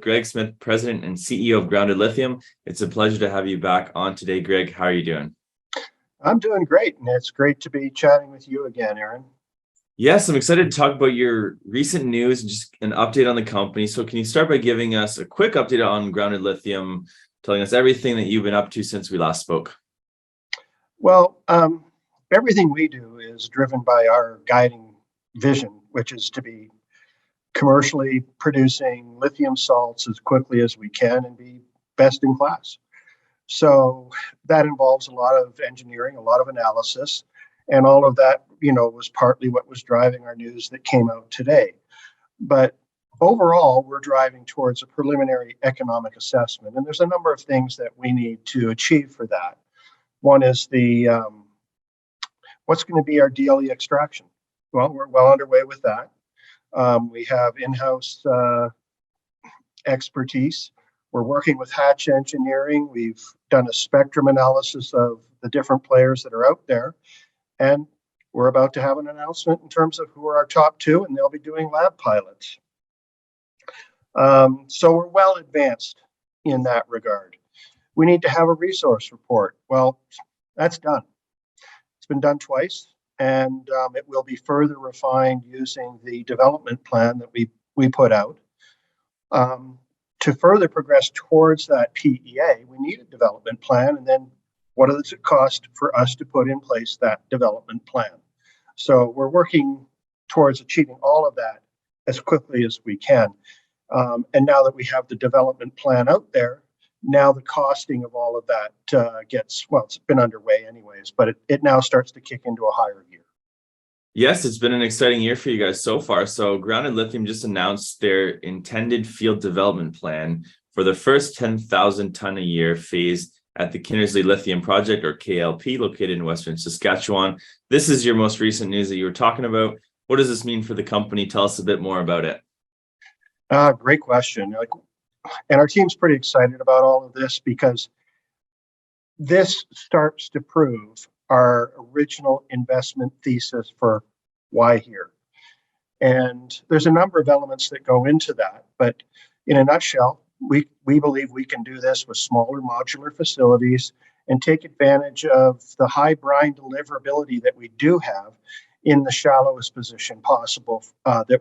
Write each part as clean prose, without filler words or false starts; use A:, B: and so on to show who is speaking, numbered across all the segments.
A: Greg Smith, President and CEO of Grounded Lithium. It's a pleasure to have you back on today, Greg. How are you doing?
B: I'm doing great, and it's great to be chatting with you again, Aaron.
A: Yes, I'm excited to talk about your recent news and just an update on the company. So can you start by giving us a quick update on Grounded Lithium, telling us everything that you've been up to since we last spoke?
B: Well, everything we do is driven by our guiding vision, which is to be commercially producing lithium salts as quickly as we can and be best in class. So that involves a lot of engineering, a lot of analysis, and all of that, was partly what was driving our news that came out today. But overall, we're driving towards a preliminary economic assessment, and there's a number of things that we need to achieve for that. One is the what's going to be our DLE extraction. Well, we're well underway with that. We have in-house expertise. We're working with Hatch Engineering. We've done a spectrum analysis of the different players that are out there. And we're about to have an announcement in terms of who are our top two, and they'll be doing lab pilots. So we're well advanced in that regard. We need to have a resource report. Well, that's done. It's been done twice, and it will be further refined using the development plan that we put out. To further progress towards that PEA, we need a development plan, and then what does it cost for us to put in place that development plan? So we're working towards achieving all of that as quickly as we can. And now that we have the development plan out there, now the costing of all of that it's been underway anyways, but it now starts to kick into a higher gear.
A: Yes, it's been an exciting year for you guys so far. So Grounded Lithium just announced their intended field development plan for the first 10,000 ton a year phase at the Kinnersley Lithium Project, or KLP, located in Western Saskatchewan. This is your most recent news that you were talking about. What does this mean for the company? Tell us a bit more about it.
B: Great question. And our team's pretty excited about all of this because this starts to prove our original investment thesis for why here. And there's a number of elements that go into that, but in a nutshell, we believe we can do this with smaller modular facilities and take advantage of the high brine deliverability that we do have in the shallowest position possible that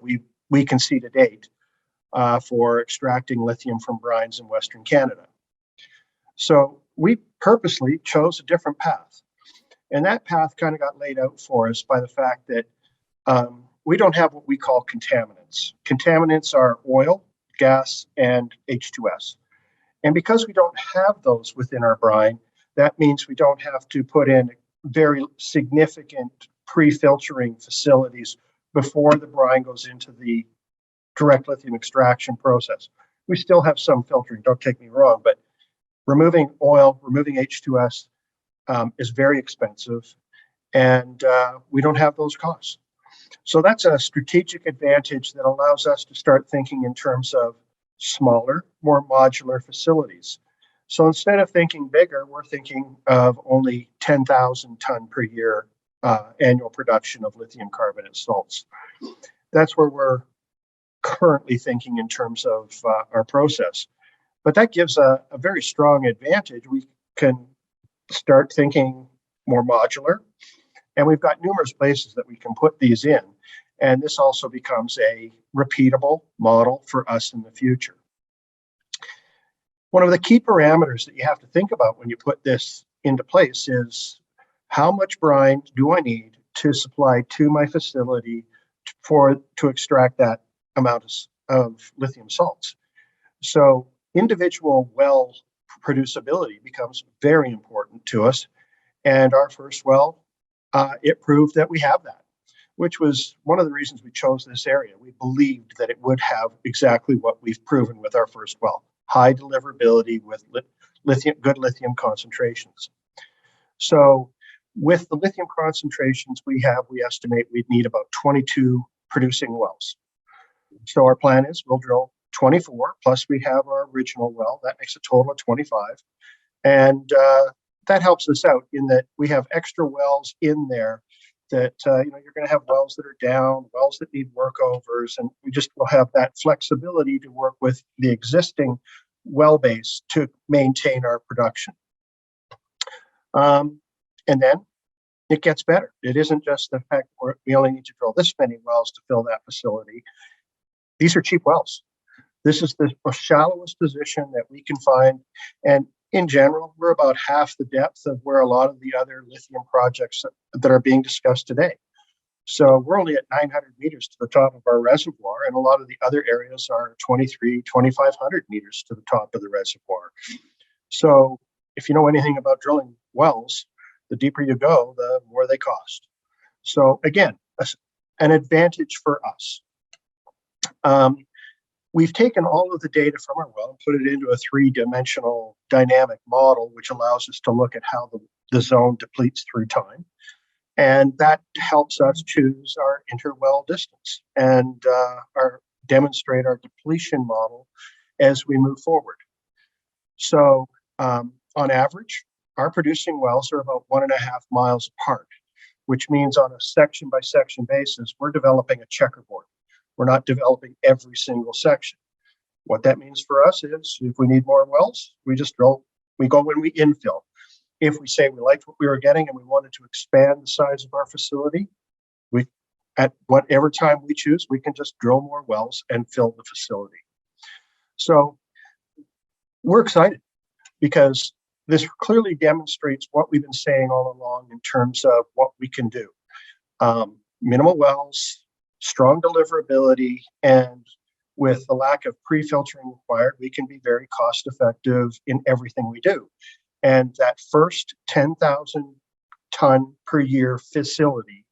B: we can see to date for extracting lithium from brines in Western Canada. So we purposely chose a different path. And that path kind of got laid out for us by the fact that we don't have what we call contaminants. Contaminants are oil, gas, and H2S. And because we don't have those within our brine, that means we don't have to put in very significant pre-filtering facilities before the brine goes into the direct lithium extraction process. We still have some filtering, don't take me wrong, but removing oil, removing H2S is very expensive, and we don't have those costs. So that's a strategic advantage that allows us to start thinking in terms of smaller, more modular facilities. So instead of thinking bigger, we're thinking of only 10,000 ton per year annual production of lithium carbonate salts. That's where we're currently thinking in terms of our process. But that gives a very strong advantage. We can start thinking more modular, and we've got numerous places that we can put these in. And this also becomes a repeatable model for us in the future. One of the key parameters that you have to think about when you put this into place is how much brine do I need to supply to my facility to extract that amount of lithium salts. So individual well producibility becomes very important to us. And our first well, it proved that we have that, which was one of the reasons we chose this area. We believed that it would have exactly what we've proven with our first well, high deliverability with good lithium concentrations. So with the lithium concentrations we estimate we'd need about 22 producing wells. So our plan is we'll drill 24, plus we have our original well. That makes a total of 25. And that helps us out in that we have extra wells in there that you're going to have wells that are down, wells that need workovers, and we just will have that flexibility to work with the existing well base to maintain our production. And then it gets better. It isn't just the fact that we only need to drill this many wells to fill that facility. These are cheap wells. This is the shallowest position that we can find. And in general, we're about half the depth of where a lot of the other lithium projects that are being discussed today. So we're only at 900 meters to the top of our reservoir, and a lot of the other areas are 2,500 meters to the top of the reservoir. So if you know anything about drilling wells, the deeper you go, the more they cost. So again, an advantage for us. We've taken all of the data from our well and put it into a three-dimensional dynamic model, which allows us to look at how the zone depletes through time. And that helps us choose our interwell distance and demonstrate our depletion model as we move forward. So on average, our producing wells are about 1.5 miles apart, which means on a section by section basis, we're developing a checkerboard. We're not developing every single section. What that means for us is if we need more wells, we just drill, we go when we infill. If we say we liked what we were getting and we wanted to expand the size of our facility, we, at whatever time we choose, we can just drill more wells and fill the facility. So we're excited because this clearly demonstrates what we've been saying all along in terms of what we can do. Minimal wells, strong deliverability, and with the lack of pre-filtering required, we can be very cost effective in everything we do. And that first 10,000 ton per year facility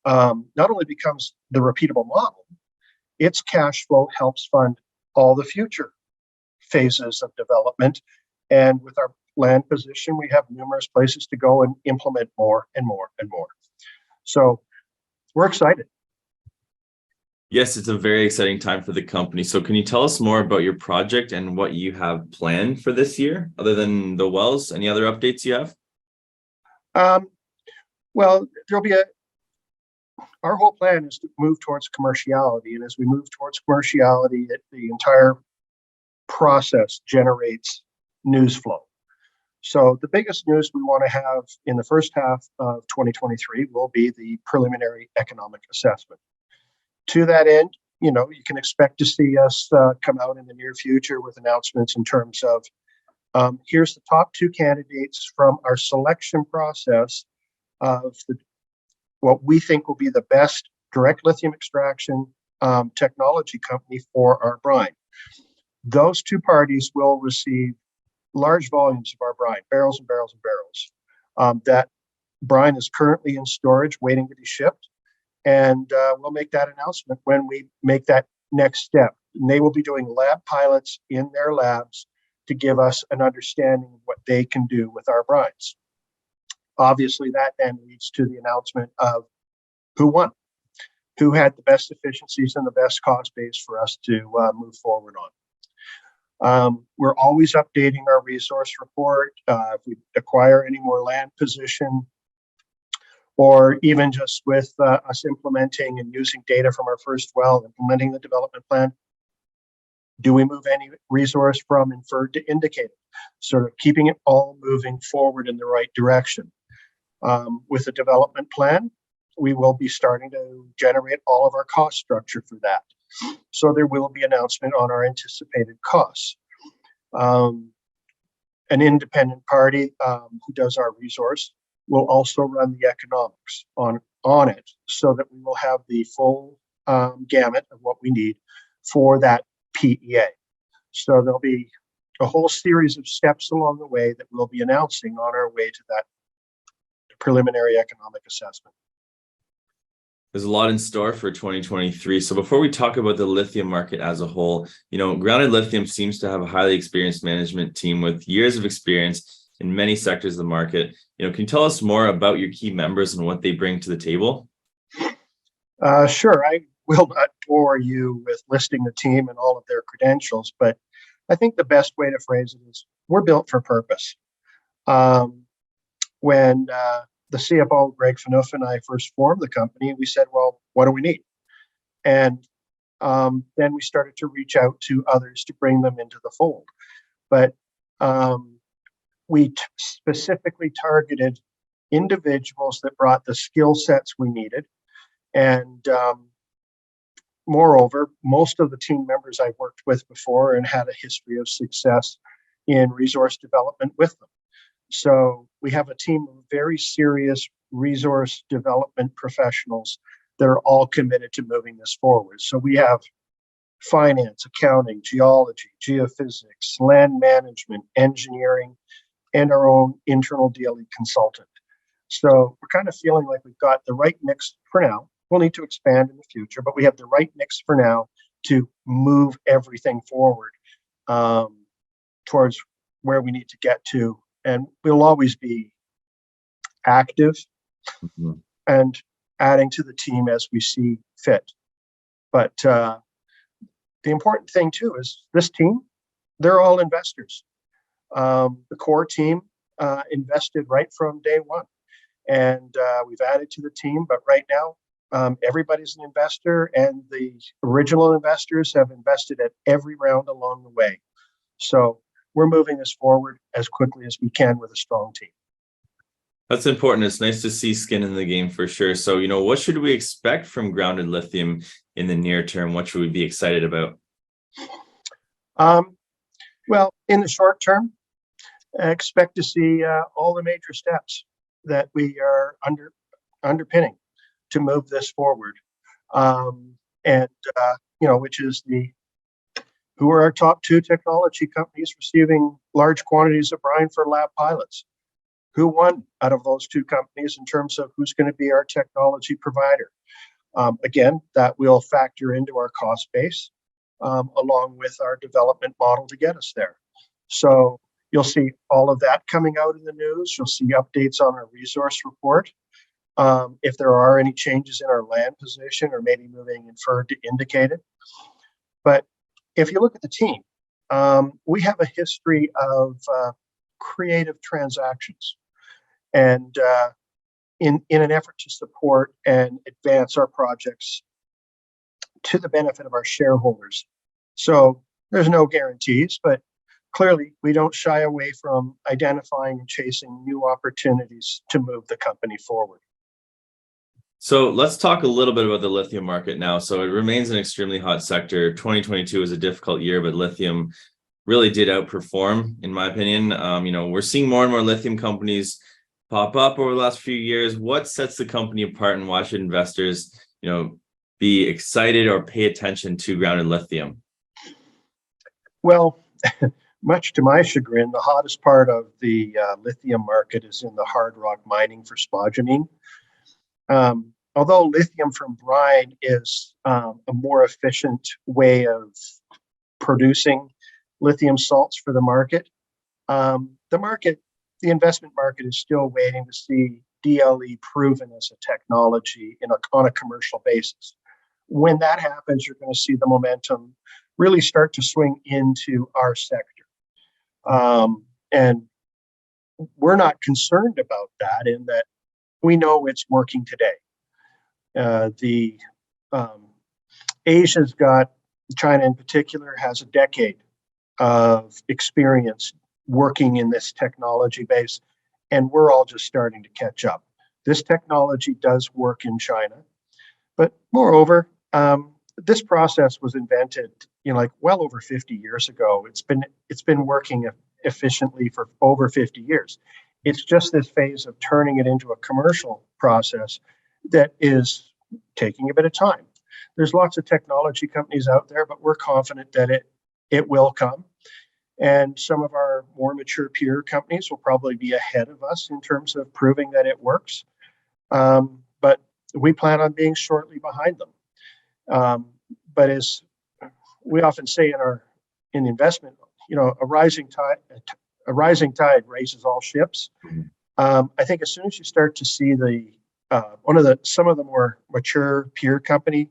B: not only becomes the repeatable model, its cash flow helps fund all the future phases of development. And with our land position, we have numerous places to go and implement more and more and more. So we're excited.
A: Yes, it's a very exciting time for the company. So can you tell us more about your project and what you have planned for this year, other than the wells? Any other updates you have?
B: Well, our whole plan is to move towards commerciality. And as we move towards commerciality, the entire process generates news flow. So the biggest news we want to have in the first half of 2023 will be the preliminary economic assessment. To that end, you can expect to see us come out in the near future with announcements in terms of here's the top 2 candidates from our selection process of what we think will be the best direct lithium extraction technology company for our brine. Those 2 parties will receive large volumes of our brine, barrels and barrels and barrels. That brine is currently in storage, waiting to be shipped. And we'll make that announcement when we make that next step. And they will be doing lab pilots in their labs to give us an understanding of what they can do with our brines. Obviously, that then leads to the announcement of who won, who had the best efficiencies and the best cost base for us to move forward on. We're always updating our resource report. If we acquire any more land position, or even just with us implementing and using data from our first well, implementing the development plan, do we move any resource from inferred to indicated? Sort of keeping it all moving forward in the right direction. With the development plan, we will be starting to generate all of our cost structure for that. So there will be announcement on our anticipated costs. An independent party who does our resource will also run the economics on it so that we will have the full gamut of what we need for that PEA. So there'll be a whole series of steps along the way that we'll be announcing on our way to that preliminary economic assessment.
A: There's a lot in store for 2023. So before we talk about the lithium market as a whole, Grounded Lithium seems to have a highly experienced management team with years of experience in many sectors of the market. Can you tell us more about your key members and what they bring to the table?
B: Sure. I will not bore you with listing the team and all of their credentials, but I think the best way to phrase it is we're built for purpose. When the CFO, Greg Phaneuf, and I first formed the company, we said, well, what do we need? And then we started to reach out to others to bring them into the fold. But we specifically targeted individuals that brought the skill sets we needed. And moreover, most of the team members I've worked with before and had a history of success in resource development with them. So we have a team of very serious resource development professionals that are all committed to moving this forward. So we have finance, accounting, geology, geophysics, land management, engineering, and our own internal DLE consultant. So we're kind of feeling like we've got the right mix for now. We'll need to expand in the future, but we have the right mix for now to move everything forward towards where we need to get to. And we'll always be active and adding to the team as we see fit. But the important thing too is this team, they're all investors. The core team invested right from day one. And we've added to the team, but right now, everybody's an investor, and the original investors have invested at every round along the way. So we're moving this forward as quickly as we can with a strong team.
A: That's important. It's nice to see skin in the game for sure. So, what should we expect from Grounded Lithium in the near term? What should we be excited about?
B: Well, in the short term, I expect to see all the major steps that we are underpinning to move this forward. Which is who are our top two technology companies receiving large quantities of brine for lab pilots? Who won out of those two companies in terms of who's going to be our technology provider? Again, that will factor into our cost base along with our development model to get us there. So you'll see all of that coming out in the news. You'll see updates on our resource report. If there are any changes in our land position or maybe moving inferred to indicated. But if you look at the team, we have a history of creative transactions. And in an effort to support and advance our projects to the benefit of our shareholders. So there's no guarantees, but clearly we don't shy away from identifying and chasing new opportunities to move the company forward.
A: So let's talk a little bit about the lithium market now. So it remains an extremely hot sector. 2022 was a difficult year, but lithium really did outperform, in my opinion. We're seeing more and more lithium companies pop up over the last few years. What sets the company apart, and why should investors, be excited or pay attention to Grounded Lithium?
B: Well, much to my chagrin, the hottest part of the lithium market is in the hard rock mining for spodumene. Although lithium from brine is a more efficient way of producing lithium salts for the market, the investment market is still waiting to see DLE proven as a technology on a commercial basis. When that happens, you're going to see the momentum really start to swing into our sector. And we're not concerned about that in that we know it's working today. Asia's got, China in particular, has a decade of experience working in this technology base, and we're all just starting to catch up. This technology does work in China, but moreover, this process was invented, well over 50 years ago. It's been working efficiently for over 50 years. It's just this phase of turning it into a commercial process that is taking a bit of time. There's lots of technology companies out there, but we're confident that it will come. And some of our more mature peer companies will probably be ahead of us in terms of proving that it works. But we plan on being shortly behind them. But as we often say in investment, a rising tide raises all ships. I think as soon as you start to see some of the more mature peer companies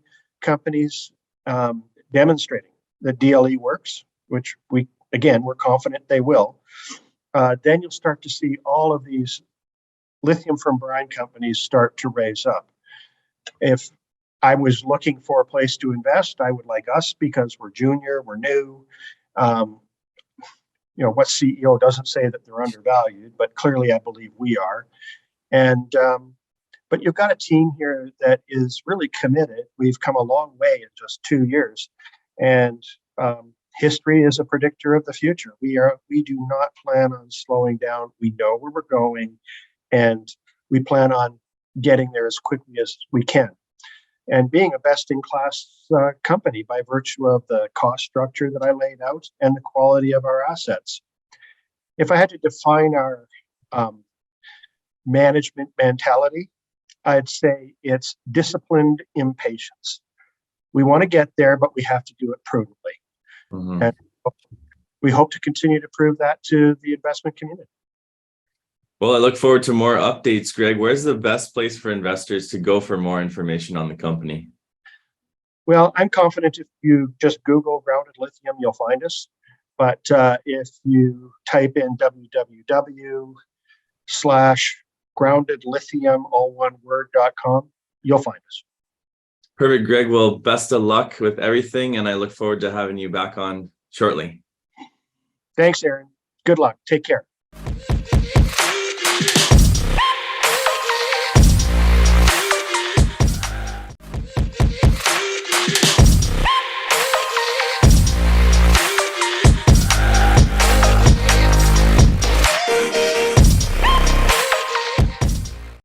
B: demonstrating that DLE works, which we're confident they will, then you'll start to see all of these lithium from brine companies start to raise up. If I was looking for a place to invest, I would like us because we're junior, we're new. What CEO doesn't say that they're undervalued, but clearly I believe we are. And but you've got a team here that is really committed. We've come a long way in just 2 years, and history is a predictor of the future. We do not plan on slowing down. We know where we're going, and we plan on getting there as quickly as we can. And being a best-in-class company by virtue of the cost structure that I laid out and the quality of our assets. If I had to define our management mentality, I'd say it's disciplined impatience. We want to get there, but we have to do it prudently.
A: Mhm.
B: And we hope to continue to prove that to the investment community.
A: Well, I look forward to more updates, Greg. Where's the best place for investors to go for more information on the company?
B: Well, I'm confident if you just Google grounded lithium, you'll find us. But if you type in www.groundedlithium, all one word.com, you'll find us.
A: Perfect, Greg. Well, best of luck with everything, and I look forward to having you back on shortly.
B: Thanks, Aaron. Good luck. Take care.